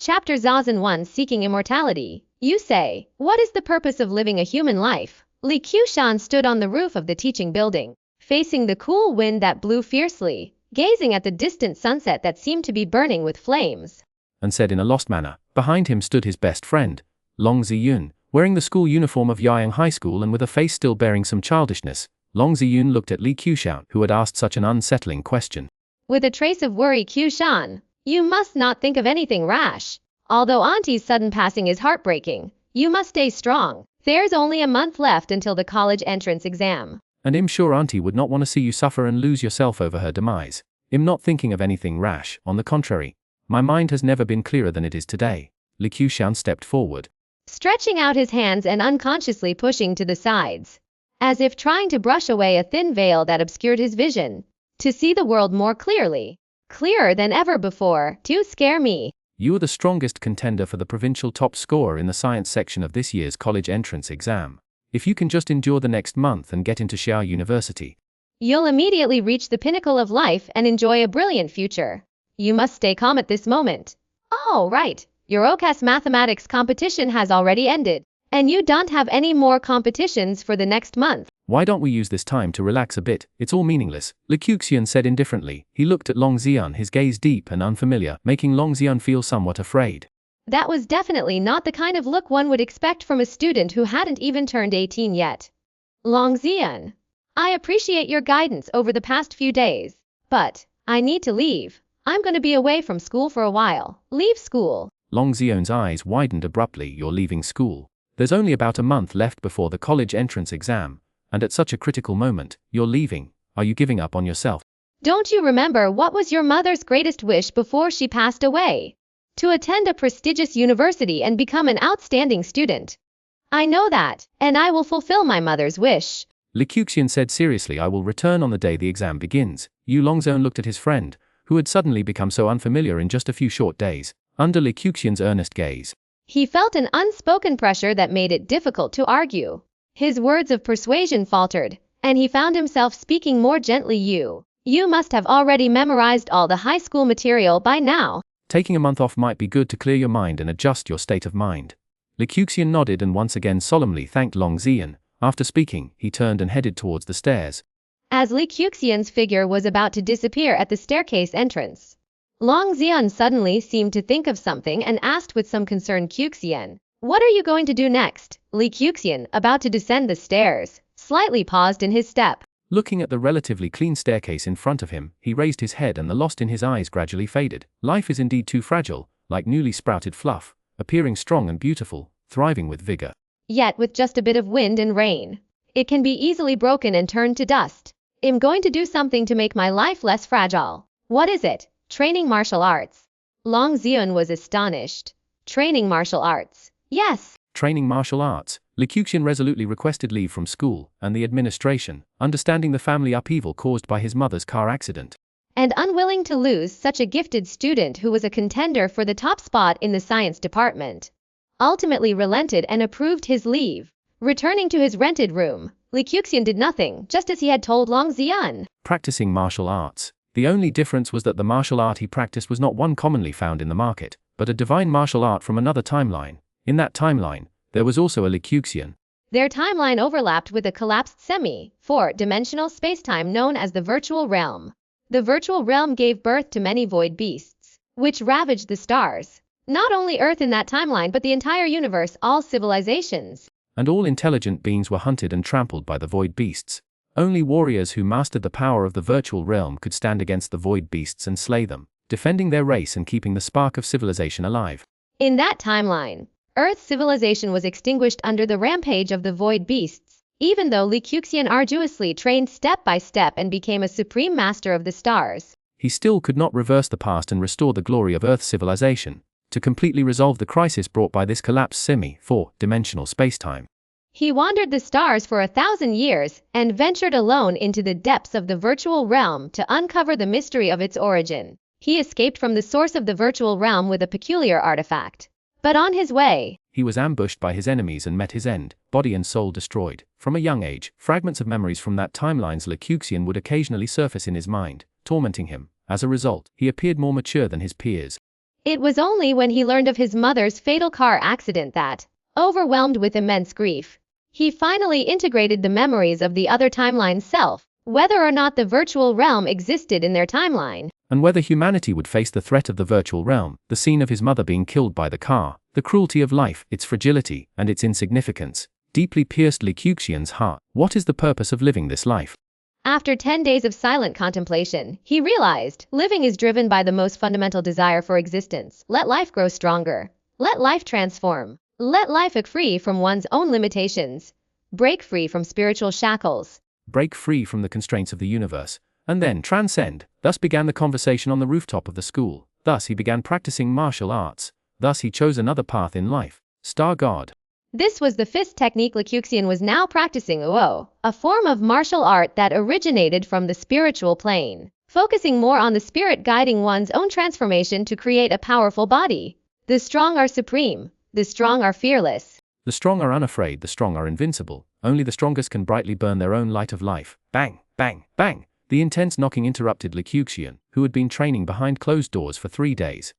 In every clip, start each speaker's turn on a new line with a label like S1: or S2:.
S1: Chapter Xuanhuan Seeking Immortality. You say, what is the purpose of living a human life? Li Qiuxian stood on the roof of the teaching building, facing the cool wind that blew fiercely, gazing at the distant sunset that seemed to be burning with flames,
S2: and said in a lost manner. Behind him stood his best friend, Li Qiuxian, wearing the school uniform of Yang High School and with a face still bearing some childishness. Li Qiuxian looked at Li Qiuxian, who had asked such an unsettling question.
S1: With a trace of worry, Qiuxian, you must not think of anything rash. Although Auntie's sudden passing is heartbreaking, you must stay strong. There's only a month left until the college entrance exam.
S2: And I'm sure Auntie would not want to see you suffer and lose yourself over her demise. I'm not thinking of anything rash, on the contrary. My mind has never been clearer than it is today. Li Qiuxian stepped forward,
S1: stretching out his hands and unconsciously pushing to the sides, as if trying to brush away a thin veil that obscured his vision, to see the world more clearly. Clearer than ever before. To scare me.
S2: You are the strongest contender for the provincial top scorer in the science section of this year's college entrance exam. If you can just endure the next month and get into Xiao University,
S1: you'll immediately reach the pinnacle of life and enjoy a brilliant future. You must stay calm at this moment. Oh, right. Your OCAS mathematics competition has already ended, and you don't have any more competitions for the next month.
S2: Why don't we use this time to relax a bit? It's all meaningless, Li Qiuxian said indifferently. He looked at Li Qiuxian, his gaze deep and unfamiliar, making Li Qiuxian feel somewhat afraid.
S1: That was definitely not the kind of look one would expect from a student who hadn't even turned 18 yet. Li Qiuxian, I appreciate your guidance over the past few days, but I need to leave. I'm going to be away from school for a while. Leave school.
S2: Li Qiuxian's eyes widened abruptly. You're leaving school? There's only about a month left before the college entrance exam. And at such a critical moment, you're leaving. Are you giving up on yourself?
S1: Don't you remember what was your mother's greatest wish before she passed away? To attend a prestigious university and become an outstanding student. I know that, and I will fulfill my mother's wish.
S2: Li Qiuxian said seriously. I will return on the day the exam begins. Yu Longzhong looked at his friend, who had suddenly become so unfamiliar in just a few short days, under Li Qiuxian's earnest gaze.
S1: He felt an unspoken pressure that made it difficult to argue. His words of persuasion faltered, and he found himself speaking more gently. You must have already memorized all the high school material by now.
S2: Taking a month off might be good to clear your mind and adjust your state of mind. Li Qiuxian nodded and once again solemnly thanked Li Qiuxian. After speaking, he turned and headed towards the stairs.
S1: As Li Qiuxian's figure was about to disappear at the staircase entrance, Li Qiuxian suddenly seemed to think of something and asked with some concern, Qiuxian, what are you going to do next? Li Qiuxian, about to descend the stairs, slightly paused in his step.
S2: Looking at the relatively clean staircase in front of him, he raised his head and the lust in his eyes gradually faded. Life is indeed too fragile, like newly sprouted fluff, appearing strong and beautiful, thriving with vigor.
S1: Yet with just a bit of wind and rain, it can be easily broken and turned to dust. I'm going to do something to make my life less fragile. What is it? Training martial arts. Li Qiuxian was astonished. Training martial arts? Yes.
S2: Training martial arts. Li Qiuxian resolutely requested leave from school and the administration, understanding the family upheaval caused by his mother's car accident.
S1: And unwilling to lose such a gifted student who was a contender for the top spot in the science department, ultimately relented and approved his leave. Returning to his rented room, Li Qiuxian did nothing, just as he had told Li Qiuxian.
S2: Practicing martial arts. The only difference was that the martial art he practiced was not one commonly found in the market, but a divine martial art from another timeline. In that timeline, there was also a Li Qiuxian.
S1: Their timeline overlapped with a collapsed semi-four-dimensional spacetime known as the virtual realm. The virtual realm gave birth to many void beasts, which ravaged the stars. Not only Earth in that timeline but the entire universe, all civilizations.
S2: And all intelligent beings were hunted and trampled by the void beasts. Only warriors who mastered the power of the virtual realm could stand against the void beasts and slay them, defending their race and keeping the spark of civilization alive.
S1: In that timeline, Earth's civilization was extinguished under the rampage of the void beasts, even though Li Qiuxian arduously trained step by step and became a supreme master of the stars.
S2: He still could not reverse the past and restore the glory of Earth's civilization, to completely resolve the crisis brought by this collapsed semi-four-dimensional spacetime.
S1: He wandered the stars for 1,000 years and ventured alone into the depths of the virtual realm to uncover the mystery of its origin. He escaped from the source of the virtual realm with a peculiar artifact. But on his way,
S2: he was ambushed by his enemies and met his end, body and soul destroyed. From a young age, fragments of memories from that timeline's Li Qiuxian would occasionally surface in his mind, tormenting him. As a result, he appeared more mature than his peers.
S1: It was only when he learned of his mother's fatal car accident that, overwhelmed with immense grief, he finally integrated the memories of the other timeline's self, whether or not the virtual realm existed in their timeline.
S2: And whether humanity would face the threat of the virtual realm, the scene of his mother being killed by the car, the cruelty of life, its fragility, and its insignificance, deeply pierced Li Qiuxian's heart. What is the purpose of living this life?
S1: After 10 days of silent contemplation, he realized living is driven by the most fundamental desire for existence. Let life grow stronger. Let life transform. Let life break free from one's own limitations. Break free from spiritual shackles.
S2: Break free from the constraints of the universe, and then transcend. Thus began the conversation on the rooftop of the school. Thus he began practicing martial arts. Thus he chose another path in life. Star God.
S1: This was the fist technique Li Qiuxian was now practicing, a form of martial art that originated from the spiritual plane, focusing more on the spirit guiding one's own transformation to create a powerful body. The strong are supreme. The strong are fearless.
S2: The strong are unafraid, the strong are invincible. Only the strongest can brightly burn their own light of life. Bang, bang, bang. The intense knocking interrupted Li Qiuxian, who had been training behind closed doors for 3 days.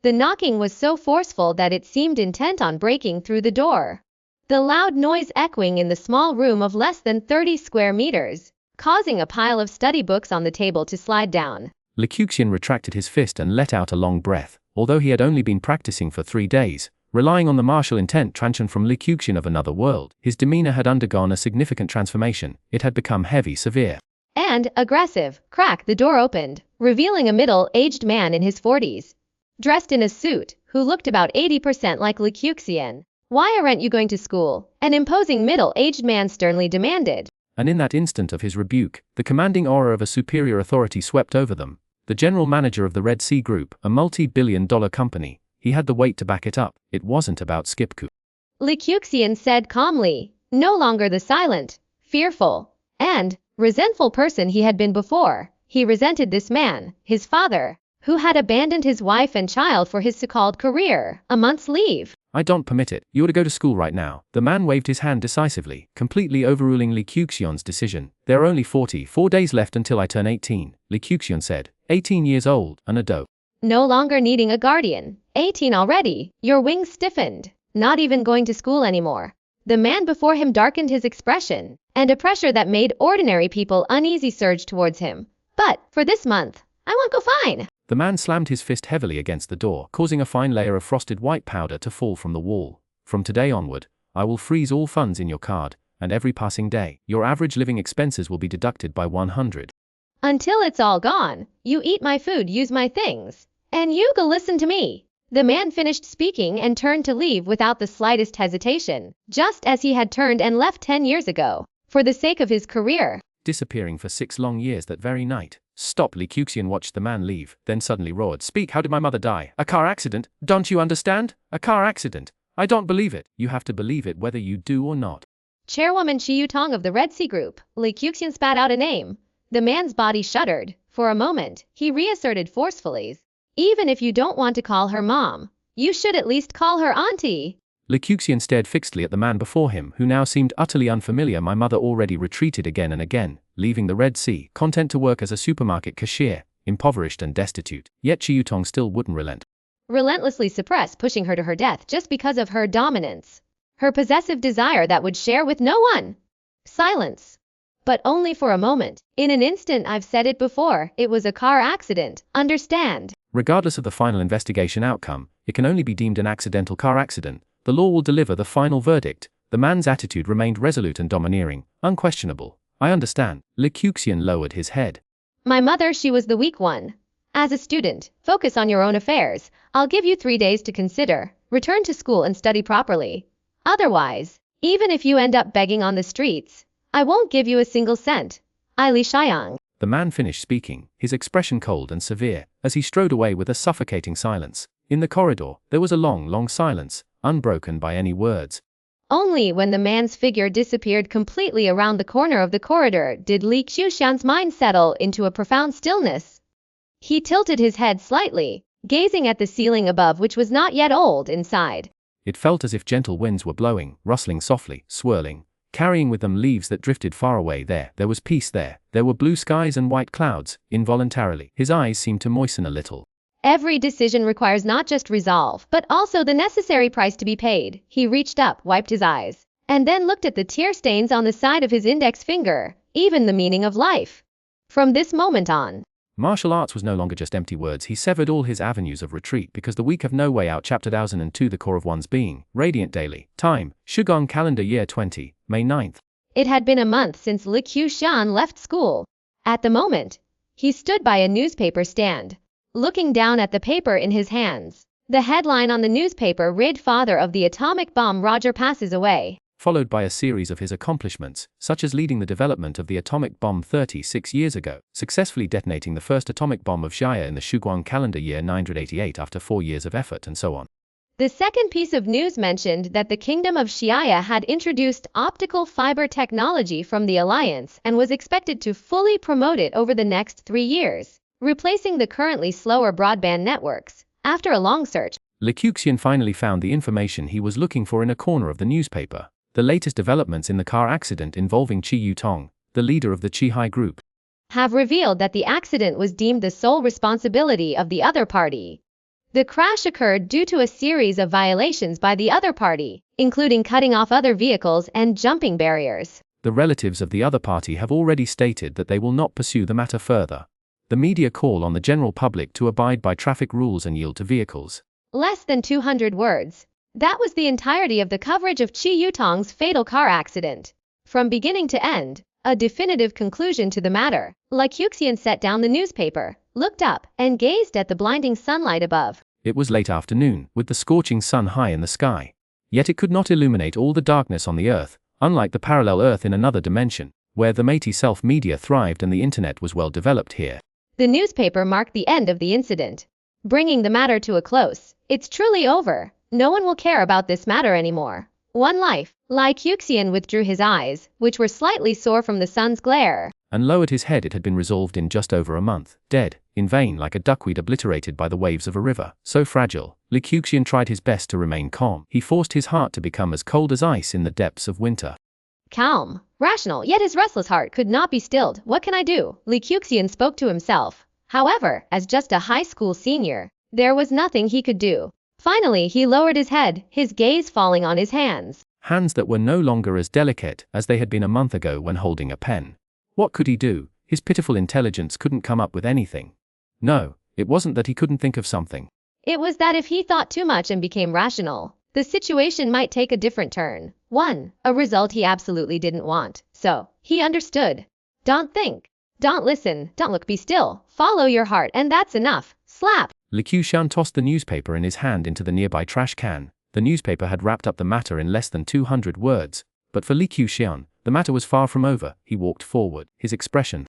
S1: The knocking was so forceful that it seemed intent on breaking through the door. The loud noise echoing in the small room of less than 30 square meters, causing a pile of study books on the table to slide down.
S2: Li Qiuxian retracted his fist and let out a long breath. Although he had only been practicing for 3 days, relying on the martial intent transcend from Li Qiuxian of another world, his demeanor had undergone a significant transformation. It had become heavy, severe,
S1: and aggressive. Crack, the door opened, revealing a middle-aged man in his 40s, dressed in a suit, who looked about 80% like Li Qiuxian. Why aren't you going to school? An imposing middle-aged man sternly demanded.
S2: And in that instant of his rebuke, the commanding aura of a superior authority swept over them. The general manager of the Red Sea Group, a multi-billion-dollar company, he had the weight to back it up. It wasn't about Skipku.
S1: Li Qiuxian said calmly, no longer the silent, fearful, and resentful person he had been before. He resented this man, his father, who had abandoned his wife and child for his so-called career, a month's leave.
S2: I don't permit it. You ought to go to school right now. The man waved his hand decisively, completely overruling Li Qiuxian's decision. There are only 44 days left until I turn 18, Li Qiuxian said. 18 years old, an adult.
S1: No longer needing a guardian. 18 already. Your wings stiffened. Not even going to school anymore. The man before him darkened his expression, and a pressure that made ordinary people uneasy surged towards him. But, for this month, I won't go fine.
S2: The man slammed his fist heavily against the door, causing a fine layer of frosted white powder to fall from the wall. From today onward, I will freeze all funds in your card, and every passing day, your average living expenses will be deducted by 100.
S1: Until it's all gone. You eat my food, use my things. And you go listen to me. The man finished speaking and turned to leave without the slightest hesitation, just as he had turned and left 10 years ago, for the sake of his career.
S2: Disappearing for 6 long years that very night. Stop! Li Qiuxian watched the man leave, then suddenly roared. Speak! How did my mother die? A car accident? Don't you understand? A car accident. I don't believe it. You have to believe it whether you do or not.
S1: Chairwoman Xuanhuan of the Red Sea Group. Li Qiuxian spat out a name. The man's body shuddered. For a moment, he reasserted forcefully. Even if you don't want to call her mom, you should at least call her auntie.
S2: Li Qiuxian stared fixedly at the man before him, who now seemed utterly unfamiliar. My mother already retreated again and again, leaving the Red Sea, content to work as a supermarket cashier, impoverished and destitute. Yet Qiutong still wouldn't relent.
S1: Relentlessly suppress pushing her to her death just because of her dominance. Her possessive desire that would share with no one. Silence. But only for a moment. In an instant. I've said it before, it was a car accident, understand?
S2: Regardless of the final investigation outcome, it can only be deemed an accidental car accident. The law will deliver the final verdict. The man's attitude remained resolute and domineering, unquestionable. I understand. Li Qiuxian lowered his head.
S1: My mother, she was the weak one. As a student, focus on your own affairs. I'll give you 3 days to consider. Return to school and study properly. Otherwise, even if you end up begging on the streets, I won't give you a single cent. Li Qiuxian.
S2: The man finished speaking, his expression cold and severe, as he strode away with a suffocating silence. In the corridor, there was a long silence, unbroken by any words.
S1: Only when the man's figure disappeared completely around the corner of the corridor did Li Qiuxian's mind settle into a profound stillness. He tilted his head slightly, gazing at the ceiling above, which was not yet old inside.
S2: It felt as if gentle winds were blowing, rustling softly, swirling, carrying with them leaves that drifted far away. There was peace there. There were blue skies and white clouds. Involuntarily, his eyes seemed to moisten a little.
S1: Every decision requires not just resolve, but also the necessary price to be paid. He reached up, wiped his eyes, and then looked at the tear stains on the side of his index finger. Even the meaning of life. From this moment on,
S2: martial arts was no longer just empty words. He severed all his avenues of retreat because the weak have no way out. Chapter 1002 The core of one's being. Radiant daily. Time. Xuanhuan calendar year 20, May 9th.
S1: It had been a month since Li Qiuxian left school. At the moment, he stood by a newspaper stand, looking down at the paper in his hands. The headline on the newspaper read, "Father of the atomic bomb Roger passes away,"
S2: followed by a series of his accomplishments, such as leading the development of the atomic bomb 36 years ago, successfully detonating the first atomic bomb of Xiaya in the Xuanhuan calendar year 988 after 4 years of effort, and so on.
S1: The second piece of news mentioned that the Kingdom of Xiaya had introduced optical fiber technology from the Alliance and was expected to fully promote it over the next 3 years, replacing the currently slower broadband networks. After a long search,
S2: Li Qiuxian finally found the information he was looking for in a corner of the newspaper. The latest developments in the car accident involving Qi Yutong, the leader of the Qihai group,
S1: have revealed that the accident was deemed the sole responsibility of the other party. The crash occurred due to a series of violations by the other party, including cutting off other vehicles and jumping barriers.
S2: The relatives of the other party have already stated that they will not pursue the matter further. The media call on the general public to abide by traffic rules and yield to vehicles.
S1: Less than 200 words. That was the entirety of the coverage of Qi Yutong's fatal car accident. From beginning to end, a definitive conclusion to the matter. Li Qiuxian set down the newspaper, looked up, and gazed at the blinding sunlight above.
S2: It was late afternoon, with the scorching sun high in the sky. Yet it could not illuminate all the darkness on the Earth, unlike the parallel Earth in another dimension, where the mighty self-media thrived and the internet was well developed here.
S1: The newspaper marked the end of the incident, bringing the matter to a close. It's truly over. No one will care about this matter anymore. One life. Li Qiuxian withdrew his eyes, which were slightly sore from the sun's glare,
S2: and lowered his head. It had been resolved in just over a month. Dead, in vain, like a duckweed obliterated by the waves of a river. So fragile, Li Qiuxian tried his best to remain calm. He forced his heart to become as cold as ice in the depths of winter.
S1: Calm, rational, yet his restless heart could not be stilled. What can I do? Li Qiuxian spoke to himself. However, as just a high school senior, there was nothing he could do. Finally, he lowered his head, his gaze falling on his hands.
S2: Hands that were no longer as delicate as they had been a month ago when holding a pen. What could he do? His pitiful intelligence couldn't come up with anything. No, it wasn't that he couldn't think of something.
S1: It was that if he thought too much and became rational, the situation might take a different turn. A result he absolutely didn't want. So, he understood. Don't think. Don't listen. Don't look. Be still. Follow your heart, and that's enough. Slap.
S2: Li Qiuxian tossed the newspaper in his hand into the nearby trash can. The newspaper had wrapped up the matter in less than 200 words. But for Li Qiuxian, the matter was far from over. He walked forward, his expression,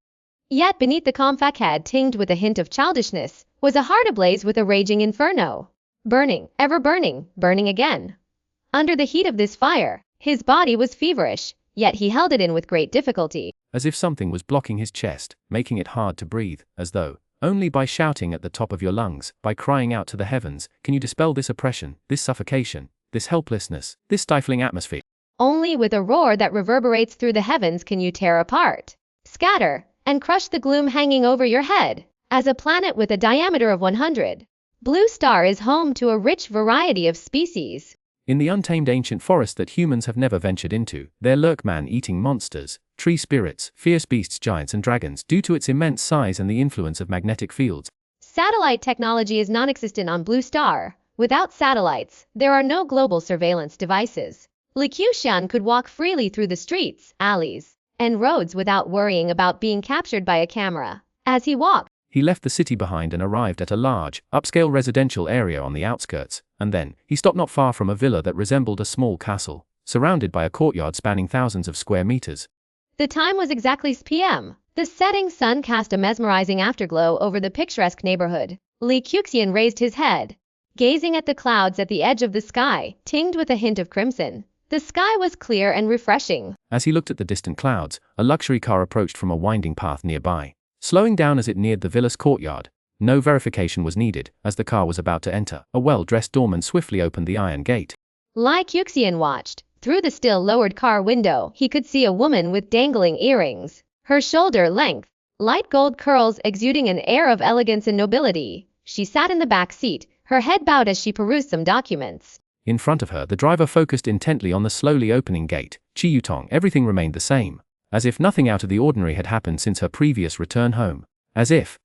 S1: yet beneath the calm facade tinged with a hint of childishness, was a heart ablaze with a raging inferno. Burning, ever burning, burning again. Under the heat of this fire, his body was feverish, yet he held it in with great difficulty.
S2: As if something was blocking his chest, making it hard to breathe, as though only by shouting at the top of your lungs, by crying out to the heavens, can you dispel this oppression, this suffocation, this helplessness, this stifling atmosphere.
S1: Only with a roar that reverberates through the heavens can you tear apart, scatter, and crush the gloom hanging over your head. As a planet with a diameter of 100, Blue Star is home to a rich variety of species.
S2: In the untamed ancient forest that humans have never ventured into, there lurk man-eating monsters, tree spirits, fierce beasts, giants and dragons, due to its immense size and the influence of magnetic fields.
S1: Satellite technology is non-existent on Blue Star. Without satellites, there are no global surveillance devices. Li Qiuxian could walk freely through the streets, alleys, and roads without worrying about being captured by a camera. As he walked,
S2: he left the city behind and arrived at a large, upscale residential area on the outskirts, and then, he stopped not far from a villa that resembled a small castle, surrounded by a courtyard spanning thousands of square meters.
S1: The time was exactly 6 p.m. The setting sun cast a mesmerizing afterglow over the picturesque neighborhood. Li Qiuxian raised his head, gazing at the clouds at the edge of the sky, tinged with a hint of crimson. The sky was clear and refreshing.
S2: As he looked at the distant clouds, a luxury car approached from a winding path nearby, slowing down as it neared the villa's courtyard. No verification was needed, as the car was about to enter. A well-dressed doorman swiftly opened the iron gate.
S1: Li Qiuxian watched. Through the still-lowered car window, he could see a woman with dangling earrings, her shoulder-length, light gold curls exuding an air of elegance and nobility. She sat in the back seat, her head bowed as she perused some documents.
S2: In front of her, the driver focused intently on the slowly opening gate. Qiutong, everything remained the same, as if nothing out of the ordinary had happened since her previous return home. As if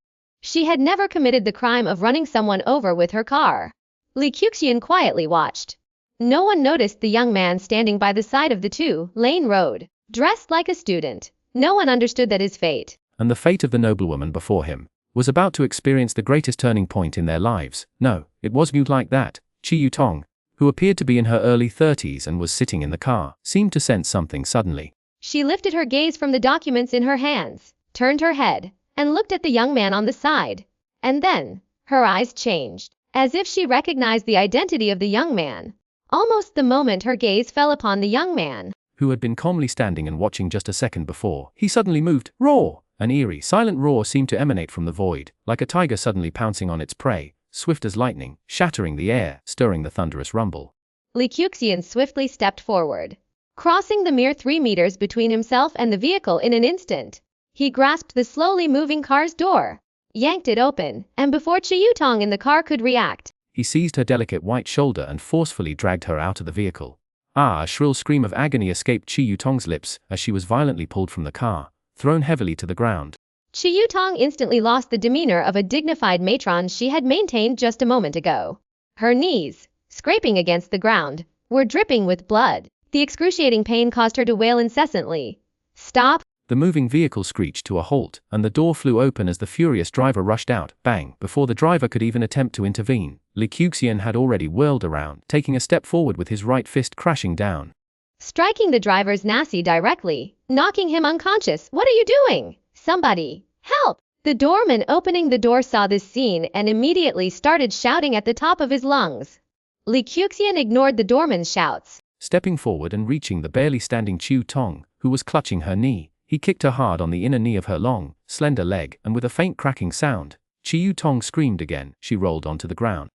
S1: she had never committed the crime of running someone over with her car. Li Qiuxian quietly watched. No one noticed the young man standing by the side of the two-lane road, dressed like a student. No one understood that his fate,
S2: and the fate of the noblewoman before him, was about to experience the greatest turning point in their lives. No, it wasn't like that. Qiutong, who appeared to be in her early 30s and was sitting in the car, seemed to sense something suddenly.
S1: She lifted her gaze from the documents in her hands, turned her head, and looked at the young man on the side. And then, her eyes changed, as if she recognized the identity of the young man. Almost the moment her gaze fell upon the young man,
S2: who had been calmly standing and watching just a second before, he suddenly moved. Roar! An eerie, silent roar seemed to emanate from the void, like a tiger suddenly pouncing on its prey, swift as lightning, shattering the air, stirring the thunderous rumble.
S1: Li Qiuxian swiftly stepped forward, crossing the mere 3 meters between himself and the vehicle in an instant. He grasped the slowly moving car's door, yanked it open, and before Qiutong in the car could react,
S2: he seized her delicate white shoulder and forcefully dragged her out of the vehicle. A shrill scream of agony escaped Qiutong's lips as she was violently pulled from the car, thrown heavily to the ground.
S1: Qiutong instantly lost the demeanor of a dignified matron she had maintained just a moment ago. Her knees, scraping against the ground, were dripping with blood. The excruciating pain caused her to wail incessantly. Stop!
S2: The moving vehicle screeched to a halt, and the door flew open as the furious driver rushed out. Bang! Before the driver could even attempt to intervene, Li Qiuxian had already whirled around, taking a step forward with his right fist crashing down,
S1: striking the driver's nasi directly, knocking him unconscious. What are you doing? Somebody, help! The doorman opening the door saw this scene and immediately started shouting at the top of his lungs. Li Qiuxian ignored the doorman's shouts.
S2: Stepping forward and reaching the barely standing Qiutong, who was clutching her knee, he kicked her hard on the inner knee of her long, slender leg, and with a faint cracking sound, Qiutong screamed again. She rolled onto the ground.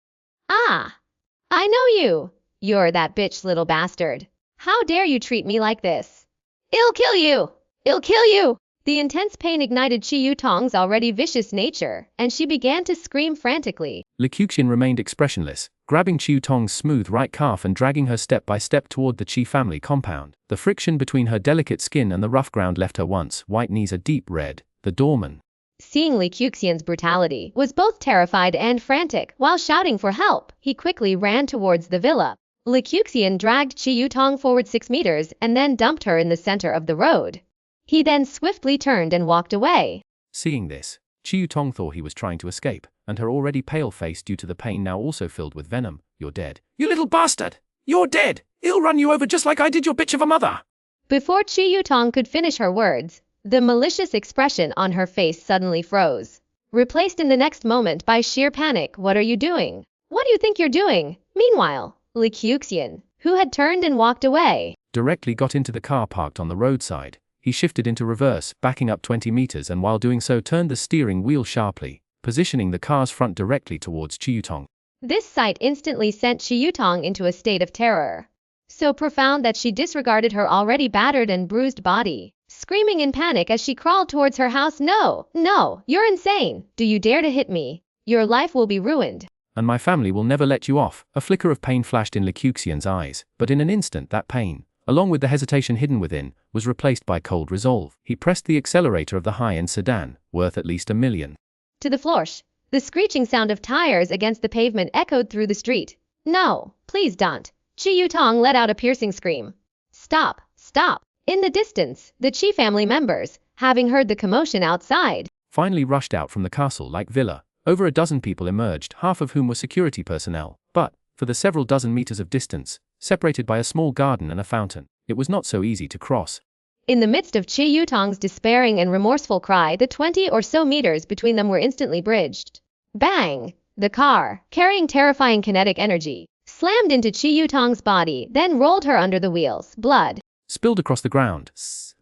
S1: Ah! I know you! You're that bitch little bastard. How dare you treat me like this? I'll kill you! I'll kill you! The intense pain ignited Qiutong's already vicious nature, and she began to scream frantically.
S2: Li Qiuxian remained expressionless, grabbing Qiutong's smooth right calf and dragging her step by step toward the Qi family compound. The friction between her delicate skin and the rough ground left her once white knees a deep red. The doorman,
S1: seeing Li Qiuxian's brutality, was both terrified and frantic. While shouting for help, he quickly ran towards the villa. Li Qiuxian dragged Qiutong forward 6 meters and then dumped her in the center of the road. He then swiftly turned and walked away.
S2: Seeing this, Qiutong thought he was trying to escape, and her already pale face due to the pain now also filled with venom. You're dead. You little bastard! You're dead! I'll run you over just like I did your bitch of a mother!
S1: Before Qiutong could finish her words, the malicious expression on her face suddenly froze, replaced in the next moment by sheer panic. What are you doing? What do you think you're doing? Meanwhile, Li Qiuxian, who had turned and walked away,
S2: directly got into the car parked on the roadside. He shifted into reverse, backing up 20 meters, and while doing so turned the steering wheel sharply, positioning the car's front directly towards Qiutong.
S1: This sight instantly sent Qiutong into a state of terror, so profound that she disregarded her already battered and bruised body, screaming in panic as she crawled towards her house. No, no, you're insane. Do you dare to hit me? Your life will be ruined.
S2: And my family will never let you off. A flicker of pain flashed in Li Qiuxian's eyes, but in an instant that pain, along with the hesitation hidden within, was replaced by cold resolve. He pressed the accelerator of the high-end sedan, worth at least $1 million.
S1: To the floor. The screeching sound of tires against the pavement echoed through the street. No, please don't. Qiutong let out a piercing scream. Stop, stop. In the distance, the Qi family members, having heard the commotion outside,
S2: finally rushed out from the castle-like villa. Over a dozen people emerged, half of whom were security personnel. But, for the several dozen meters of distance, separated by a small garden and a fountain, it was not so easy to cross.
S1: In the midst of Qiutong's despairing and remorseful cry, the 20 or so meters between them were instantly bridged. Bang! The car, carrying terrifying kinetic energy, slammed into Qiutong's body, then rolled her under the wheels. Blood
S2: spilled across the ground.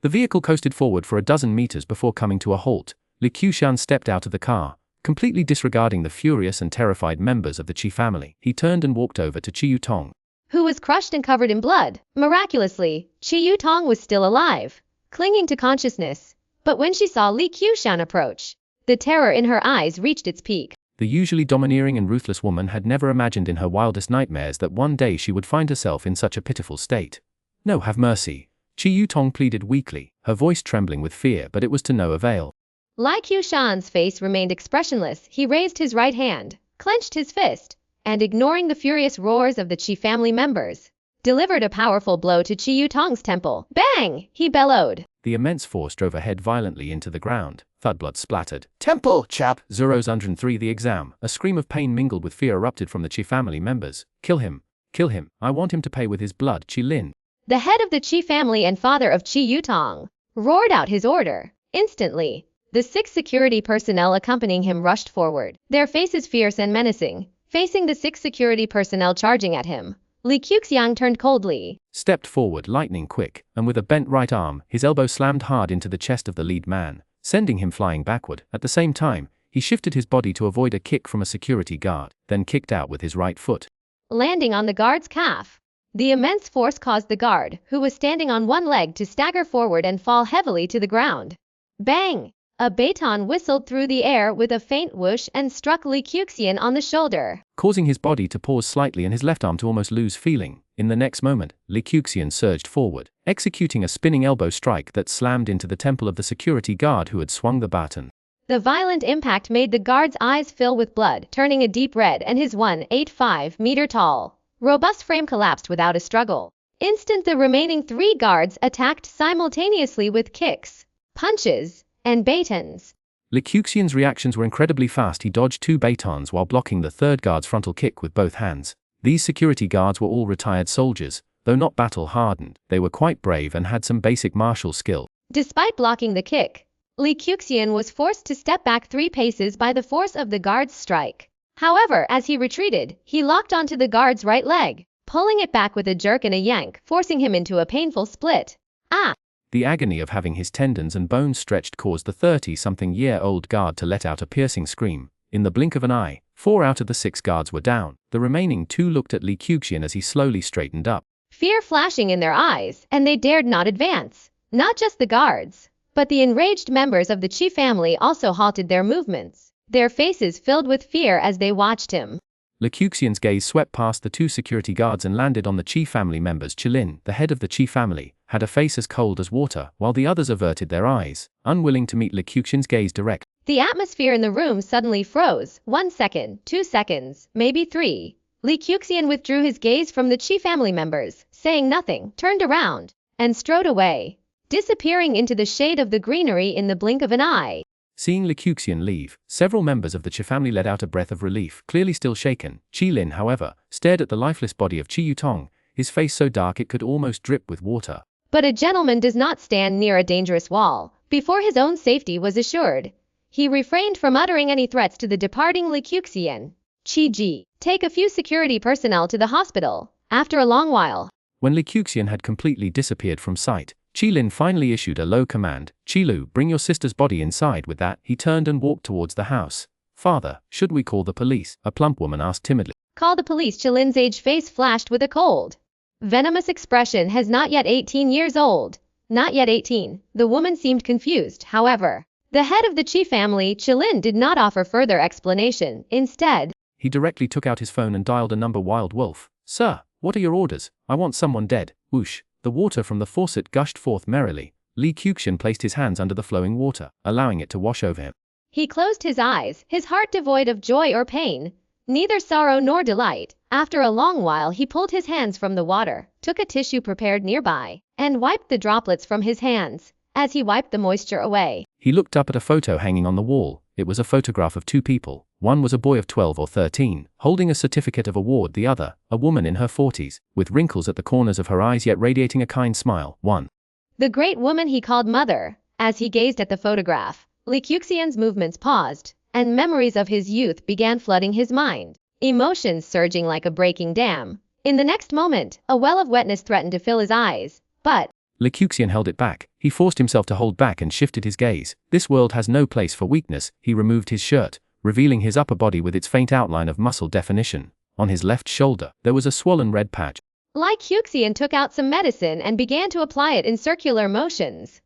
S2: The vehicle coasted forward for a dozen meters before coming to a halt. Li Qiuxian stepped out of the car, completely disregarding the furious and terrified members of the Qi family. He turned and walked over to Qiutong,
S1: who was crushed and covered in blood. Miraculously, Qiutong was still alive, clinging to consciousness. But when she saw Li Qiuxian approach, the terror in her eyes reached its peak.
S2: The usually domineering and ruthless woman had never imagined in her wildest nightmares that one day she would find herself in such a pitiful state. "No, have mercy," Qiuxian pleaded weakly, her voice trembling with fear, but it was to no avail.
S1: Li Qiuxian's face remained expressionless. He raised his right hand, clenched his fist, and ignoring the furious roars of the Qi family members, delivered a powerful blow to Qiu Tong's temple. Bang! He bellowed.
S2: The immense force drove her head violently into the ground. Thud, blood splattered. "Temple, chap!" 003 the exam. A scream of pain mingled with fear erupted from the Qi family members. "Kill him! Kill him! I want him to pay with his blood." Qi Lin,
S1: the head of the Qi family and father of Qi Yutong, roared out his order. Instantly, the 6 security personnel accompanying him rushed forward, their faces fierce and menacing. Facing the 6 security personnel charging at him, Li Qiuxian turned coldly,
S2: stepped forward lightning quick, and with a bent right arm, his elbow slammed hard into the chest of the lead man, sending him flying backward. At the same time, he shifted his body to avoid a kick from a security guard, then kicked out with his right foot,
S1: landing on the guard's calf. The immense force caused the guard, who was standing on one leg, to stagger forward and fall heavily to the ground. Bang! A baton whistled through the air with a faint whoosh and struck Li Qiuxian on the shoulder,
S2: causing his body to pause slightly and his left arm to almost lose feeling. In the next moment, Li Qiuxian surged forward, executing a spinning elbow strike that slammed into the temple of the security guard who had swung the baton.
S1: The violent impact made the guard's eyes fill with blood, turning a deep red, and his 1.85-meter-tall, robust frame collapsed without a struggle. The remaining 3 guards attacked simultaneously with kicks, punches, and batons.
S2: Li Qiuxian's reactions were incredibly fast. He dodged 2 batons while blocking the 3rd guard's frontal kick with both hands. These security guards were all retired soldiers. Though not battle-hardened, they were quite brave and had some basic martial skill.
S1: Despite blocking the kick, Li Qiuxian was forced to step back 3 paces by the force of the guard's strike. However, as he retreated, he locked onto the guard's right leg, pulling it back with a jerk and a yank, forcing him into a painful split. Ah!
S2: The agony of having his tendons and bones stretched caused the 30-something-year-old guard to let out a piercing scream. In the blink of an eye, 4 out of the 6 guards were down. The remaining 2 looked at Li Qiuxian as he slowly straightened up,
S1: fear flashing in their eyes, and they dared not advance. Not just the guards, but the enraged members of the Qi family also halted their movements, their faces filled with fear as they watched him.
S2: Li Qiuxian's gaze swept past the 2 security guards and landed on the Qi family members. Qi Lin, the head of the Qi family, had a face as cold as water, while the others averted their eyes, unwilling to meet Li Qiuxian's gaze direct.
S1: The atmosphere in the room suddenly froze. 1 second, 2 seconds, maybe 3. Li Qiuxian withdrew his gaze from the Qi family members, saying nothing, turned around, and strode away, disappearing into the shade of the greenery in the blink of an eye.
S2: Seeing Li Qiuxian leave, several members of the Qi family let out a breath of relief, clearly still shaken. Qi Lin, however, stared at the lifeless body of Qi Yutong, his face so dark it could almost drip with water.
S1: But a gentleman does not stand near a dangerous wall before his own safety was assured. He refrained from uttering any threats to the departing Li Qiuxian. Qi Ji, take a few security personnel to the hospital. After a long while,
S2: when Li Qiuxian had completely disappeared from sight, Qi Lin finally issued a low command. "Qi Lu, bring your sister's body inside." With that, he turned and walked towards the house. "Father, should we call the police?" a plump woman asked timidly.
S1: Call the police? Qi Lin's aged face flashed with a cold, venomous expression. Has not yet 18 years old. Not yet 18. The woman seemed confused. However, the head of the Qi family, Qi Lin, did not offer further explanation. Instead,
S2: he directly took out his phone and dialed a number. Wild Wolf. "Sir, what are your orders? I want someone dead." Whoosh. The water from the faucet gushed forth merrily. Li Qiuxian placed his hands under the flowing water, allowing it to wash over him.
S1: He closed his eyes, his heart devoid of joy or pain, neither sorrow nor delight. After a long while he pulled his hands from the water, took a tissue prepared nearby, and wiped the droplets from his hands. As he wiped the moisture away,
S2: he looked up at a photo hanging on the wall. It was a photograph of 2 people. One was a boy of 12 or 13, holding a certificate of award. The other, a woman in her 40s, with wrinkles at the corners of her eyes yet radiating a kind smile. 1.
S1: The great woman he called mother. As he gazed at the photograph, Li Qiuxian's movements paused, and memories of his youth began flooding his mind, emotions surging like a breaking dam. In the next moment, a well of wetness threatened to fill his eyes, but
S2: Li Qiuxian held it back. He forced himself to hold back and shifted his gaze. This world has no place for weakness. He removed his shirt, revealing his upper body with its faint outline of muscle definition. On his left shoulder, there was a swollen red patch.
S1: Li Qiuxian took out some medicine and began to apply it in circular motions.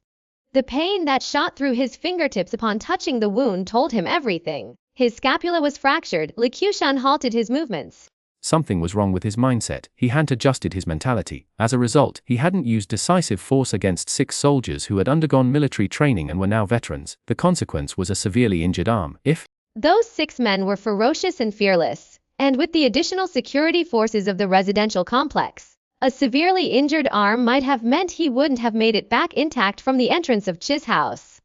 S1: The pain that shot through his fingertips upon touching the wound told him everything. His scapula was fractured. Li Qiuxian halted his movements.
S2: Something was wrong with his mindset. He hadn't adjusted his mentality. As a result, he hadn't used decisive force against 6 soldiers who had undergone military training and were now veterans. The consequence was a severely injured arm. If
S1: those 6 men were ferocious and fearless, and with the additional security forces of the residential complex, a severely injured arm might have meant he wouldn't have made it back intact from the entrance of Chi's house.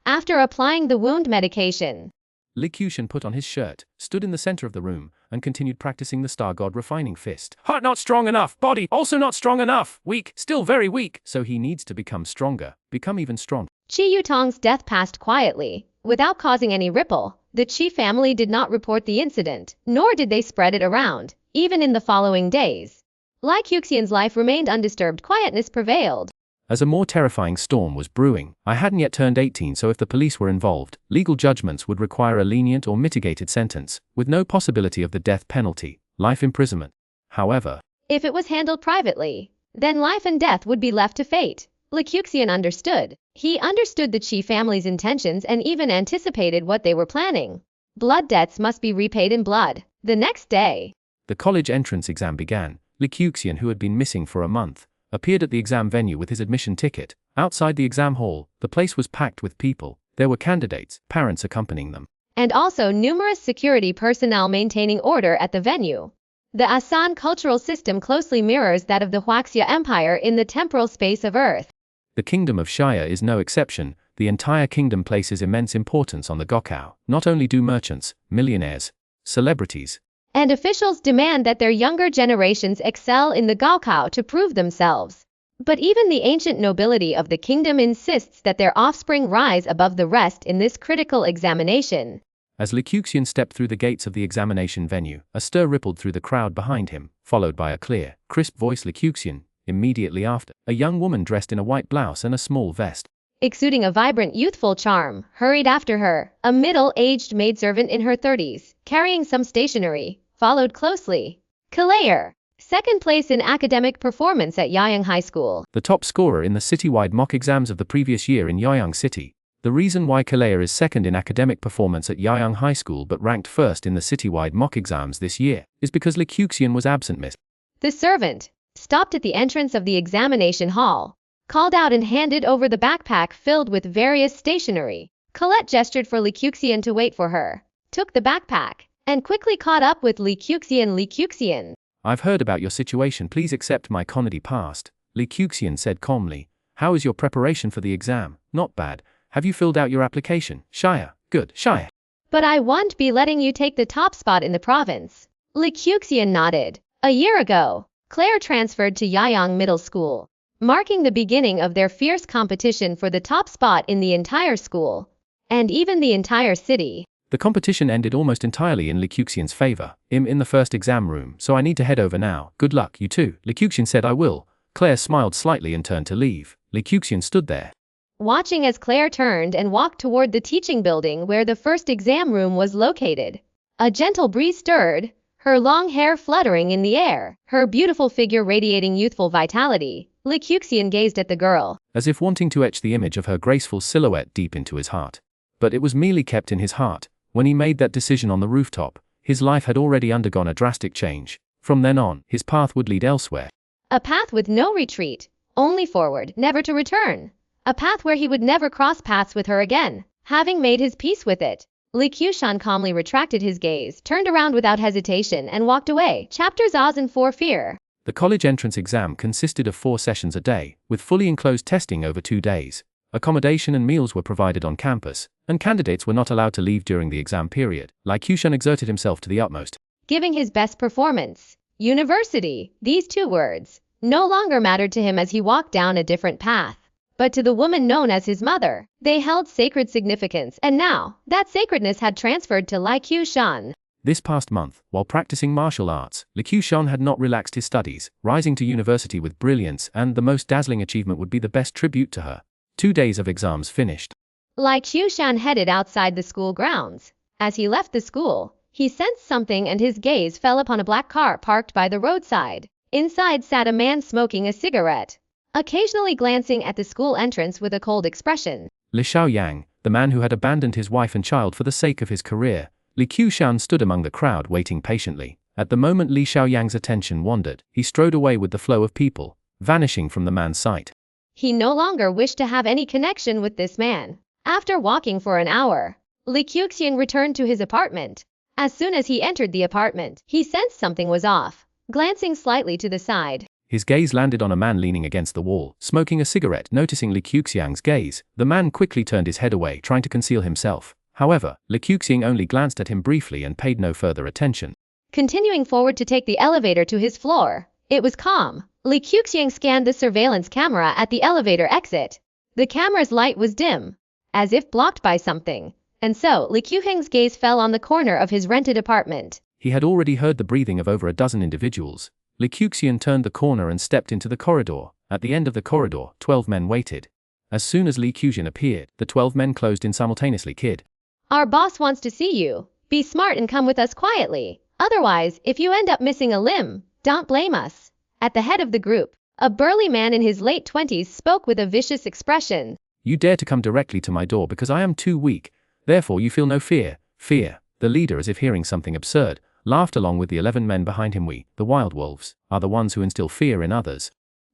S1: After applying the wound medication,
S2: Li Qiuxian put on his shirt, stood in the center of the room, and continued practicing the star god refining fist. Heart not strong enough, body also not strong enough, weak, still very weak, so he needs to become stronger, become even stronger.
S1: Qi Yutong's death passed quietly, without causing any ripple. The Qi family did not report the incident, nor did they spread it around, even in the following days. Li Qiuxian's life remained undisturbed. Quietness prevailed.
S2: As a more terrifying storm was brewing, I hadn't yet turned 18, so if the police were involved, legal judgments would require a lenient or mitigated sentence, with no possibility of the death penalty, life imprisonment. However,
S1: if it was handled privately, then life and death would be left to fate. Li Qiuxian understood. He understood the Qi family's intentions and even anticipated what they were planning. Blood debts must be repaid in blood. The next day,
S2: the college entrance exam began. Li Qiuxian, who had been missing for a month, appeared at the exam venue with his admission ticket. Outside the exam hall, the place was packed with people. There were candidates, parents accompanying them,
S1: and also numerous security personnel maintaining order at the venue. The Asan cultural system closely mirrors that of the Huaxia Empire in the temporal space of Earth.
S2: The kingdom of Xia is no exception. The entire kingdom places immense importance on the Gokao. Not only do merchants, millionaires, celebrities,
S1: and officials demand that their younger generations excel in the Gaokao to prove themselves, but even the ancient nobility of the kingdom insists that their offspring rise above the rest in this critical examination.
S2: As Li Qiuxian stepped through the gates of the examination venue, a stir rippled through the crowd behind him, followed by a clear, crisp voice. Li Qiuxian. Immediately after, a young woman dressed in a white blouse and a small vest,
S1: exuding a vibrant youthful charm, hurried after her. A middle-aged maidservant in her 30s, carrying some stationery, followed closely. Claire, second place in academic performance at Yaoyang High School,
S2: the top scorer in the citywide mock exams of the previous year in Yaoyang City. The reason why Claire is second in academic performance at Yaoyang High School but ranked first in the citywide mock exams this year is because Li Qiuxian was absent. Miss.
S1: The servant stopped at the entrance of the examination hall, called out and handed over the backpack filled with various stationery. Colette gestured for Li Qiuxian to wait for her, took the backpack, and quickly caught up with Li Qiuxian. Li Qiuxian,
S2: I've heard about your situation. Please accept my Conady past. Li Qiuxian said calmly. How is your preparation for the exam? Not bad. Have you filled out your application? Xia. Good. Xia.
S1: But I won't be letting you take the top spot in the province. Li Qiuxian nodded. A year ago, Claire transferred to Yaoyang Middle School, marking the beginning of their fierce competition for the top spot in the entire school, and even the entire city.
S2: The competition ended almost entirely in Li Qiuxian's favor. I'm in the first exam room, so I need to head over now. Good luck, you too. Li Qiuxian said. I will. Claire smiled slightly and turned to leave. Li Qiuxian stood there,
S1: watching as Claire turned and walked toward the teaching building where the first exam room was located. A gentle breeze stirred, her long hair fluttering in the air, her beautiful figure radiating youthful vitality. Li Qiuxian gazed at the girl,
S2: as if wanting to etch the image of her graceful silhouette deep into his heart. But it was merely kept in his heart. When he made that decision on the rooftop, his life had already undergone a drastic change. From then on, his path would lead elsewhere.
S1: A path with no retreat, only forward, never to return. A path where he would never cross paths with her again, having made his peace with it. Li Qiuxian calmly retracted his gaze, turned around without hesitation and walked away. Chapter Zazen for Fear.
S2: The college entrance exam consisted of 4 sessions a day, with fully enclosed testing over 2 days. Accommodation and meals were provided on campus, and candidates were not allowed to leave during the exam period. Li Qiuxian exerted himself to the utmost,
S1: giving his best performance. University, these 2 words, no longer mattered to him as he walked down a different path. But to the woman known as his mother, they held sacred significance, and now, that sacredness had transferred to Li Qiuxian.
S2: This past month, while practicing martial arts, Li Qiuxian had not relaxed his studies, rising to university with brilliance, and the most dazzling achievement would be the best tribute to her. 2 days of exams finished.
S1: Li Qiuxian headed outside the school grounds. As he left the school, he sensed something and his gaze fell upon a black car parked by the roadside. Inside sat a man smoking a cigarette, occasionally glancing at the school entrance with a cold expression.
S2: Li Xiaoyang, the man who had abandoned his wife and child for the sake of his career, Li Qiuxian stood among the crowd waiting patiently. At the moment Li Xiaoyang's attention wandered, he strode away with the flow of people, vanishing from the man's sight.
S1: He no longer wished to have any connection with this man. After walking for an hour, Li Qiuxian returned to his apartment. As soon as he entered the apartment, he sensed something was off. Glancing slightly to the side,
S2: his gaze landed on a man leaning against the wall, smoking a cigarette. Noticing Li Qiuxian's gaze, the man quickly turned his head away, trying to conceal himself. However, Li Qiuxian only glanced at him briefly and paid no further attention.
S1: Continuing forward to take the elevator to his floor, it was calm. Li Qiuxian scanned the surveillance camera at the elevator exit. The camera's light was dim, as if blocked by something, and so Li Qiuxian's gaze fell on the corner of his rented apartment.
S2: He had already heard the breathing of over a dozen individuals. Li Qiuxian turned the corner and stepped into the corridor. At the end of the corridor, 12 men waited. As soon as Li Qiuxian appeared, the 12 men closed in simultaneously. Kid,
S1: our boss wants to see you. Be smart and come with us quietly. Otherwise, if you end up missing a limb, don't blame us. At the head of the group, a burly man in his late 20s spoke with a vicious expression.
S2: You dare to come directly to my door because I am too weak. Therefore you feel no fear. Fear. The leader, as if hearing something absurd, laughed along with the 11 men behind him. We, the wild wolves, are the ones who instill fear in others.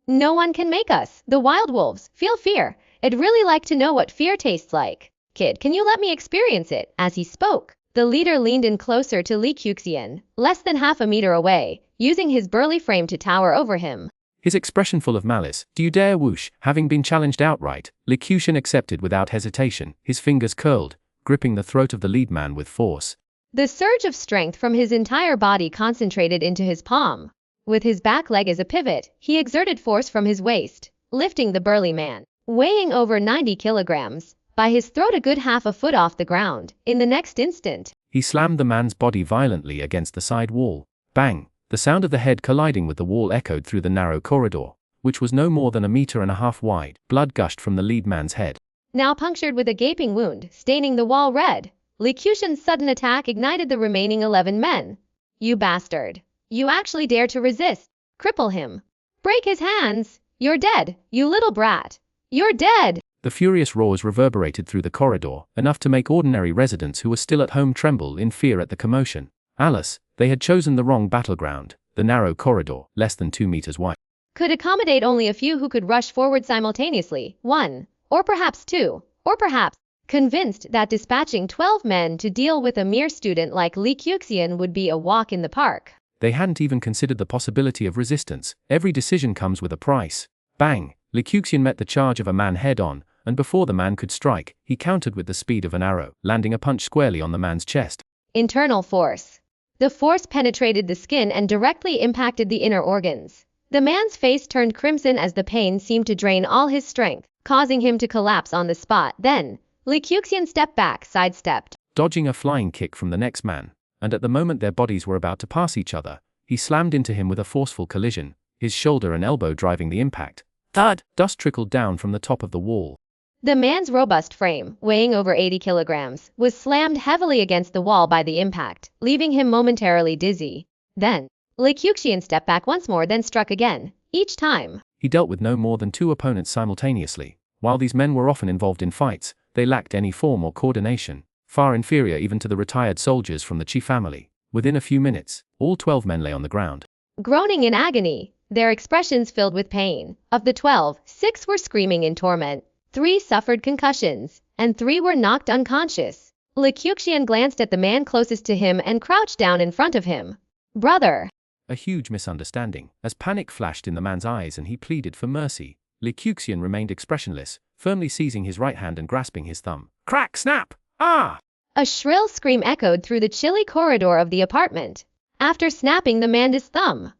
S1: No one can make us, the wild wolves, feel fear. I'd really like to know what fear tastes like. Kid, can you let me experience it? As he spoke, the leader leaned in closer to Li Qiuxian, less than half a meter away, using his burly frame to tower over him.
S2: His expression full of malice. Do you dare? Whoosh. Having been challenged outright, Li Qiuxian accepted without hesitation, his fingers curled, gripping the throat of the lead man with force.
S1: The surge of strength from his entire body concentrated into his palm. With his back leg as a pivot, he exerted force from his waist, lifting the burly man, weighing over 90 kilograms, by his throat a good half a foot off the ground. In the next instant,
S2: he slammed the man's body violently against the side wall. Bang! The sound of the head colliding with the wall echoed through the narrow corridor, which was no more than 1.5 meters wide. Blood gushed from the lead man's head,
S1: now punctured with a gaping wound, staining the wall red. Li Qiuxian's sudden attack ignited the remaining 11 men. You bastard! You actually dare to resist! Cripple him! Break his hands! You're dead, you little brat! You're dead!
S2: The furious roars reverberated through the corridor, enough to make ordinary residents who were still at home tremble in fear at the commotion. Alas, they had chosen the wrong battleground. The narrow corridor, less than 2 meters wide,
S1: could accommodate only a few who could rush forward simultaneously. 1, or perhaps 2, or perhaps. Convinced that dispatching 12 men to deal with a mere student like Li Qiuxian would be a walk in the park.
S2: They hadn't even considered the possibility of resistance. Every decision comes with a price. Bang! Li Qiuxian met the charge of a man head-on, and before the man could strike, he countered with the speed of an arrow, landing a punch squarely on the man's chest.
S1: Internal force. The force penetrated the skin and directly impacted the inner organs. The man's face turned crimson as the pain seemed to drain all his strength, causing him to collapse on the spot. Then, Li Qiuxian stepped back, sidestepped,
S2: dodging a flying kick from the next man, and at the moment their bodies were about to pass each other, he slammed into him with a forceful collision, his shoulder and elbow driving the impact. Thud! Dust trickled down from the top of the wall.
S1: The man's robust frame, weighing over 80 kilograms, was slammed heavily against the wall by the impact, leaving him momentarily dizzy. Then, Li Qiuxian stepped back once more, then struck again. Each time,
S2: he dealt with no more than 2 opponents simultaneously. While these men were often involved in fights, they lacked any form or coordination, far inferior even to the retired soldiers from the Qi family. Within a few minutes, all 12 men lay on the ground,
S1: groaning in agony, their expressions filled with pain. Of the 12, 6 were screaming in torment, 3 suffered concussions, and 3 were knocked unconscious. Li Qiuxian glanced at the man closest to him and crouched down in front of him. Brother!
S2: A huge misunderstanding, as panic flashed in the man's eyes and he pleaded for mercy. Li Qiuxian remained expressionless, firmly seizing his right hand and grasping his thumb. Crack! Snap! Ah!
S1: A shrill scream echoed through the chilly corridor of the apartment. After snapping the man's thumb,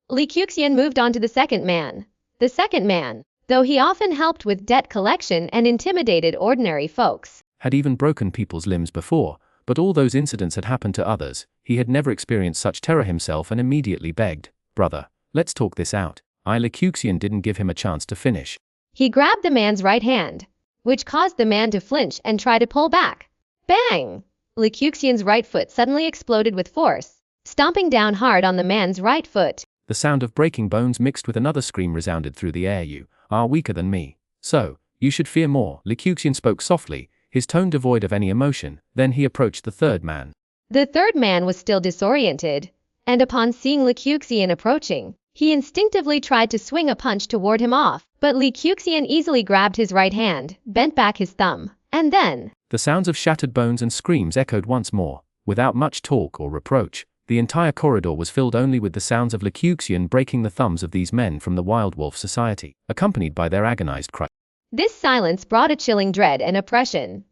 S1: Li Qiuxian moved on to the second man. The second man, though he often helped with debt collection and intimidated ordinary folks,
S2: had even broken people's limbs before, but all those incidents had happened to others. He had never experienced such terror himself and immediately begged, "Brother, let's talk this out." Li Qiuxian didn't give him a chance to finish.
S1: He grabbed the man's right hand, which caused the man to flinch and try to pull back. Bang! Li Qiuxian's right foot suddenly exploded with force, stomping down hard on the man's right foot.
S2: The sound of breaking bones mixed with another scream resounded through the air. "You are weaker than me, so you should fear more." Li Qiuxian spoke softly, his tone devoid of any emotion. Then he approached the third man.
S1: The third man was still disoriented, and upon seeing Li Qiuxian approaching, he instinctively tried to swing a punch toward him off, but Li Qiuxian easily grabbed his right hand, bent back his thumb, and then...
S2: The sounds of shattered bones and screams echoed once more. Without much talk or reproach, the entire corridor was filled only with the sounds of Li Qiuxian breaking the thumbs of these men from the Wild Wolf Society, accompanied by their agonized cries.
S1: This silence brought a chilling dread and oppression,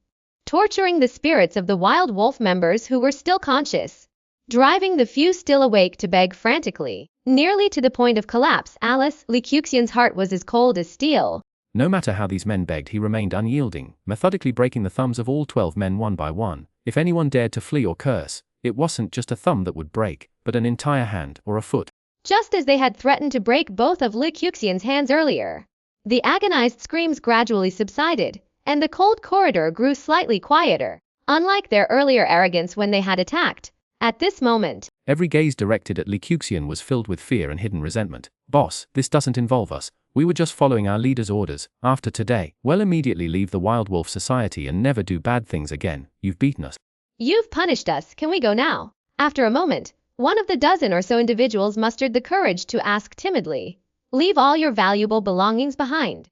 S1: torturing the spirits of the Wild Wolf members who were still conscious, driving the few still awake to beg frantically, nearly to the point of collapse. Li Qiuxian's heart was as cold as steel.
S2: No matter how these men begged, he remained unyielding, methodically breaking the thumbs of all 12 men one by one. If anyone dared to flee or curse, it wasn't just a thumb that would break, but an entire hand or a foot.
S1: Just as they had threatened to break both of Li Qiuxian's hands earlier, the agonized screams gradually subsided, and the cold corridor grew slightly quieter, unlike their earlier arrogance when they had attacked. At this moment,
S2: every gaze directed at Li Qiuxian was filled with fear and hidden resentment. Boss, this doesn't involve us. We were just following our leader's orders. After today, we'll immediately leave the Wild Wolf Society and never do bad things again. You've beaten us.
S1: You've punished us. Can we go now? After a moment, one of the dozen or so individuals mustered the courage to ask timidly, "Leave all your valuable belongings behind."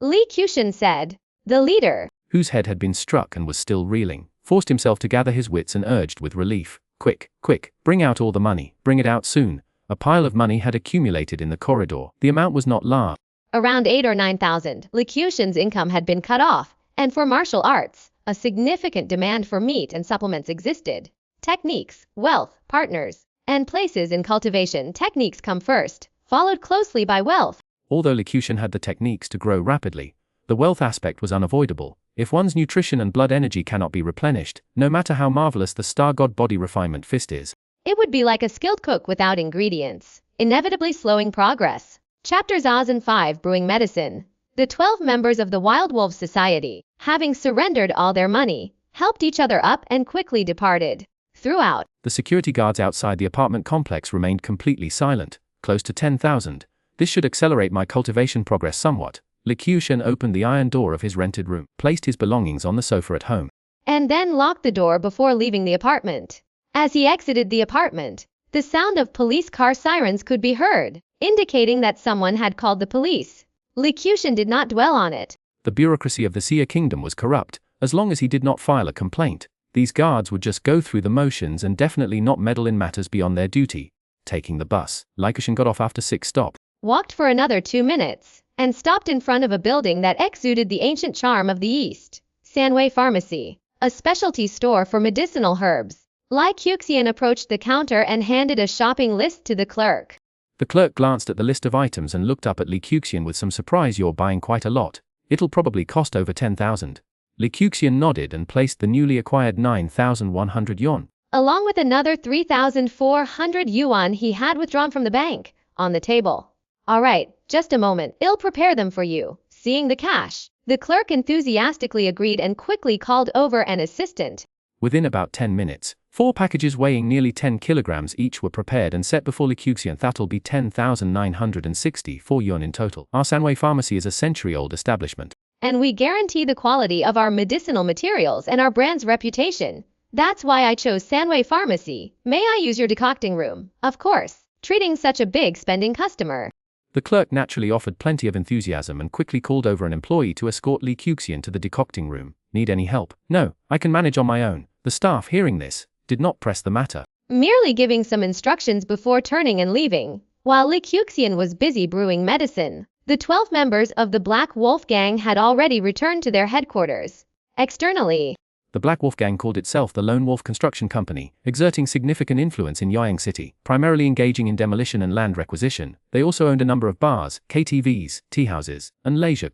S1: Li Qiuxian said. The leader,
S2: whose head had been struck and was still reeling, forced himself to gather his wits and urged with relief, "Quick, quick, bring out all the money, bring it out soon." A pile of money had accumulated in the corridor. The amount was not large.
S1: Around 8 or 9,000. Li Qiuxian's income had been cut off, and for martial arts, a significant demand for meat and supplements existed. Techniques, wealth, partners, and places in cultivation. Techniques come first, followed closely by wealth.
S2: Although Li Qiuxian had the techniques to grow rapidly, the wealth aspect was unavoidable. If one's nutrition and blood energy cannot be replenished, no matter how marvelous the star god body refinement fist is,
S1: it would be like a skilled cook without ingredients, inevitably slowing progress. Chapters Oz and 5 Brewing Medicine. The 12 members of the Wild Wolf Society, having surrendered all their money, helped each other up and quickly departed. Throughout,
S2: the security guards outside the apartment complex remained completely silent, close to 10,000. This should accelerate my cultivation progress somewhat. Li Qiuxian opened the iron door of his rented room, placed his belongings on the sofa at home,
S1: and then locked the door before leaving the apartment. As he exited the apartment, the sound of police car sirens could be heard, indicating that someone had called the police. Li Qiuxian did not dwell on it.
S2: The bureaucracy of the Xia Kingdom was corrupt. As long as he did not file a complaint, these guards would just go through the motions and definitely not meddle in matters beyond their duty. Taking the bus, Li Qiuxian got off after 6 stops,
S1: walked for another 2 minutes, and stopped in front of a building that exuded the ancient charm of the East. Xuanhuan Pharmacy, a specialty store for medicinal herbs. Li Qiuxian approached the counter and handed a shopping list to the clerk.
S2: The clerk glanced at the list of items and looked up at Li Qiuxian with some surprise. "You're buying quite a lot. It'll probably cost over 10,000. Li Qiuxian nodded and placed the newly acquired 9,100 yuan,
S1: along with another 3,400 yuan he had withdrawn from the bank, on the table. "All right, just a moment. I'll prepare them for you." Seeing the cash, the clerk enthusiastically agreed and quickly called over an assistant.
S2: Within about 10 minutes, 4 packages weighing nearly 10 kilograms each were prepared and set before Li Qiuxian. That'll be 10,964 yuan in total. Our Xuanhuan Pharmacy is a century-old establishment,
S1: and we guarantee the quality of our medicinal materials and our brand's reputation. That's why I chose Xuanhuan Pharmacy. May I use your decocting room? Of course, treating such a big spending customer.
S2: The clerk naturally offered plenty of enthusiasm and quickly called over an employee to escort Li Qiuxian to the decocting room. "Need any help?" "No, I can manage on my own." The staff, hearing this, did not press the matter,
S1: merely giving some instructions before turning and leaving. While Li Qiuxian was busy brewing medicine, the 12 members of the Black Wolf Gang had already returned to their headquarters. Externally,
S2: the Black Wolf Gang called itself the Lone Wolf Construction Company, exerting significant influence in Yuyang City, primarily engaging in demolition and land requisition. They also owned a number of bars, KTVs, tea houses, and leisure.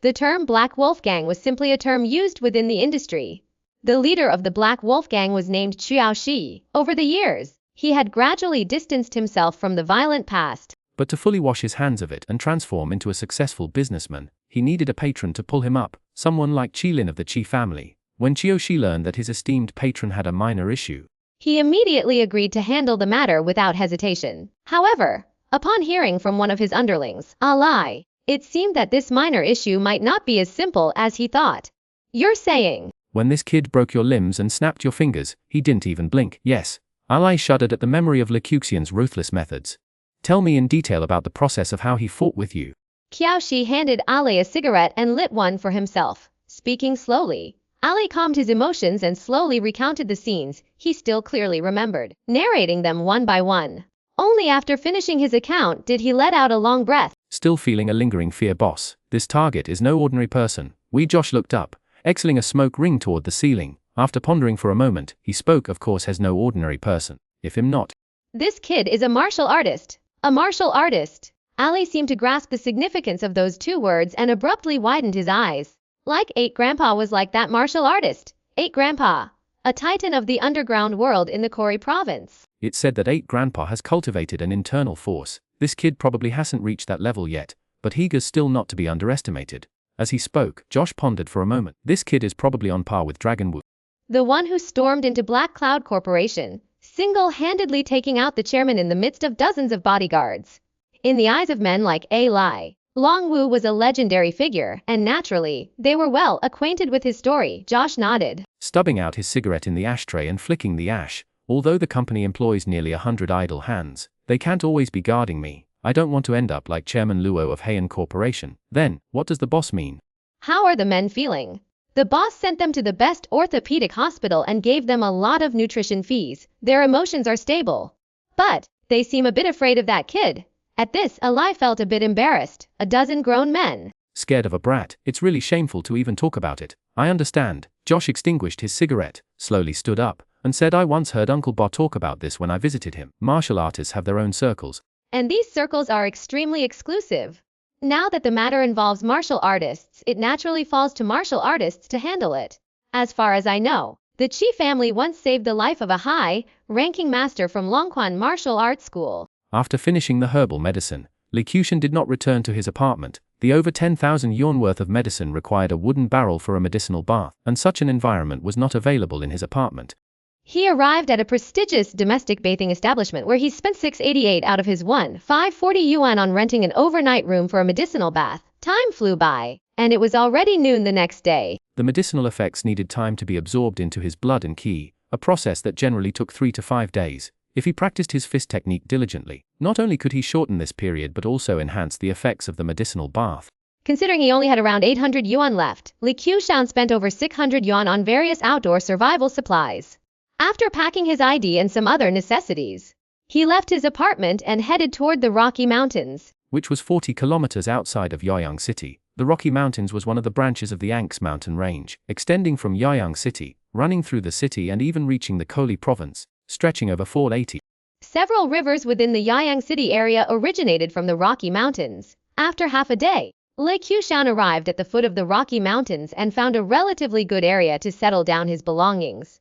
S1: The term Black Wolf Gang was simply a term used within the industry. The leader of the Black Wolf Gang was named Qiuxian. Over the years, he had gradually distanced himself from the violent past.
S2: But to fully wash his hands of it and transform into a successful businessman, he needed a patron to pull him up, someone like Qilin of the Qi family. When Qiuxian learned that his esteemed patron had a minor issue,
S1: he immediately agreed to handle the matter without hesitation. However, upon hearing from one of his underlings, Li, it seemed that this minor issue might not be as simple as he thought. "You're saying
S2: When this kid broke your limbs and snapped your fingers, he didn't even blink. Yes. Ali shuddered at the memory of Li Qiuxian's ruthless methods. Tell me in detail about the process of how he fought with you.
S1: Qiuxian handed Ali a cigarette and lit one for himself. Speaking slowly, Ali calmed his emotions and slowly recounted the scenes he still clearly remembered, narrating them one by one. Only after finishing his account did he let out a long breath.
S2: Still feeling a lingering fear, boss. This target is no ordinary person. Josh looked up, exhaling a smoke ring toward the ceiling. After pondering for a moment, he spoke, of course, as no ordinary person. If him not.
S1: This kid is a martial artist. A martial artist. Ali seemed to grasp the significance of those two words and abruptly widened his eyes. Like 8 Grandpa was like that martial artist. 8 Grandpa. A titan of the underground world in the Kori province.
S2: It's said that 8 Grandpa has cultivated an internal force. This kid probably hasn't reached that level yet, but Higa's still not to be underestimated. As he spoke, Josh pondered for a moment. This kid is probably on par with Dragon Wu.
S1: The one who stormed into Black Cloud Corporation, single-handedly taking out the chairman in the midst of dozens of bodyguards. In the eyes of men like Li, Long Wu was a legendary figure, and naturally, they were well acquainted with his story. Josh nodded,
S2: stubbing out his cigarette in the ashtray and flicking the ash. Although the company employs nearly 100 idle hands, they can't always be guarding me. I don't want to end up like Chairman Luo of Heian Corporation. Then, what does the boss mean?
S1: How are the men feeling? The boss sent them to the best orthopedic hospital and gave them a lot of nutrition fees. Their emotions are stable. But, they seem a bit afraid of that kid. At this, Ali felt a bit embarrassed. A dozen grown men.
S2: Scared of a brat. It's really shameful to even talk about it. I understand. Josh extinguished his cigarette, slowly stood up, and said, I once heard Uncle Ba talk about this when I visited him. Martial artists have their own circles.
S1: And these circles are extremely exclusive. Now that the matter involves martial artists, it naturally falls to martial artists to handle it. As far as I know, the Qi family once saved the life of a high-ranking master from Xuanhuan Martial Arts School.
S2: After finishing the herbal medicine, Li Qiuxian did not return to his apartment. The over 10,000 yuan worth of medicine required a wooden barrel for a medicinal bath, and such an environment was not available in his apartment.
S1: He arrived at a prestigious domestic bathing establishment where he spent 688 out of his 540 yuan on renting an overnight room for a medicinal bath. Time flew by, and it was already noon the next day.
S2: The medicinal effects needed time to be absorbed into his blood and qi, a process that generally took 3 to 5 days. If he practiced his fist technique diligently, not only could he shorten this period but also enhance the effects of the medicinal bath.
S1: Considering he only had around 800 yuan left, Li Qiuxian spent over 600 yuan on various outdoor survival supplies. After packing his ID and some other necessities, he left his apartment and headed toward the Rocky Mountains,
S2: which was 40 kilometers outside of Yaoyang City. The Rocky Mountains was one of the branches of the Anx mountain range, extending from Yaoyang City, running through the city and even reaching the Koli province, stretching over 480.
S1: Several rivers within the Yaoyang City area originated from the Rocky Mountains. After half a day, Li Qiuxian arrived at the foot of the Rocky Mountains and found a relatively good area to settle down his belongings.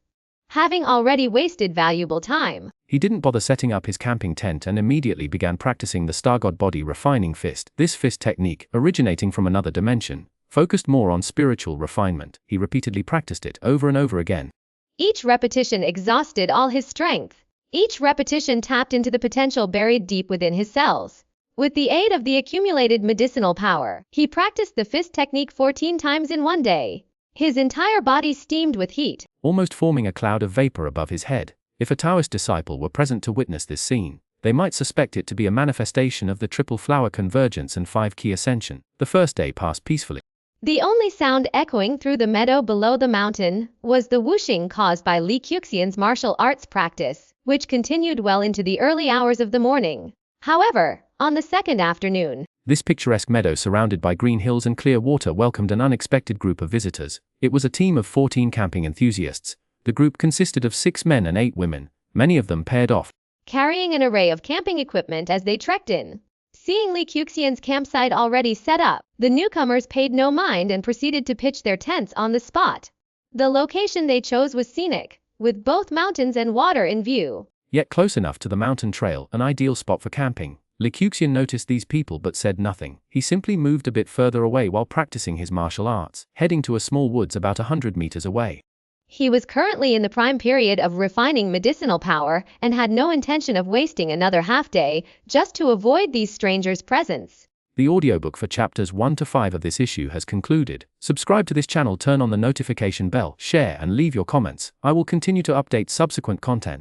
S1: Having already wasted valuable time,
S2: he didn't bother setting up his camping tent and immediately began practicing the Star God body refining fist. This fist technique, originating from another dimension, focused more on spiritual refinement. He repeatedly practiced it over and over again.
S1: Each repetition exhausted all his strength. Each repetition tapped into the potential buried deep within his cells. With the aid of the accumulated medicinal power, he practiced the fist technique 14 times in one day. His entire body steamed with heat,
S2: almost forming a cloud of vapor above his head. If a Taoist disciple were present to witness this scene, they might suspect it to be a manifestation of the triple flower convergence and 5 key ascension. The first day passed peacefully.
S1: The only sound echoing through the meadow below the mountain was the whooshing caused by Li Qiuxian's martial arts practice, which continued well into the early hours of the morning. However, on the second afternoon,
S2: this picturesque meadow surrounded by green hills and clear water welcomed an unexpected group of visitors. It was a team of 14 camping enthusiasts. The group consisted of 6 men and 8 women, many of them paired off,
S1: carrying an array of camping equipment as they trekked in. Seeing Li Qiuxian's campsite already set up, the newcomers paid no mind and proceeded to pitch their tents on the spot. The location they chose was scenic, with both mountains and water in view.
S2: Yet close enough to the mountain trail, an ideal spot for camping. Li Qiuxian noticed these people but said nothing. He simply moved a bit further away while practicing his martial arts, heading to a small woods about 100 meters away.
S1: He was currently in the prime period of refining medicinal power and had no intention of wasting another half day just to avoid these strangers' presence.
S2: The audiobook for chapters 1 to 5 of this issue has concluded. Subscribe to this channel, turn on the notification bell, share and leave your comments. I will continue to update subsequent content.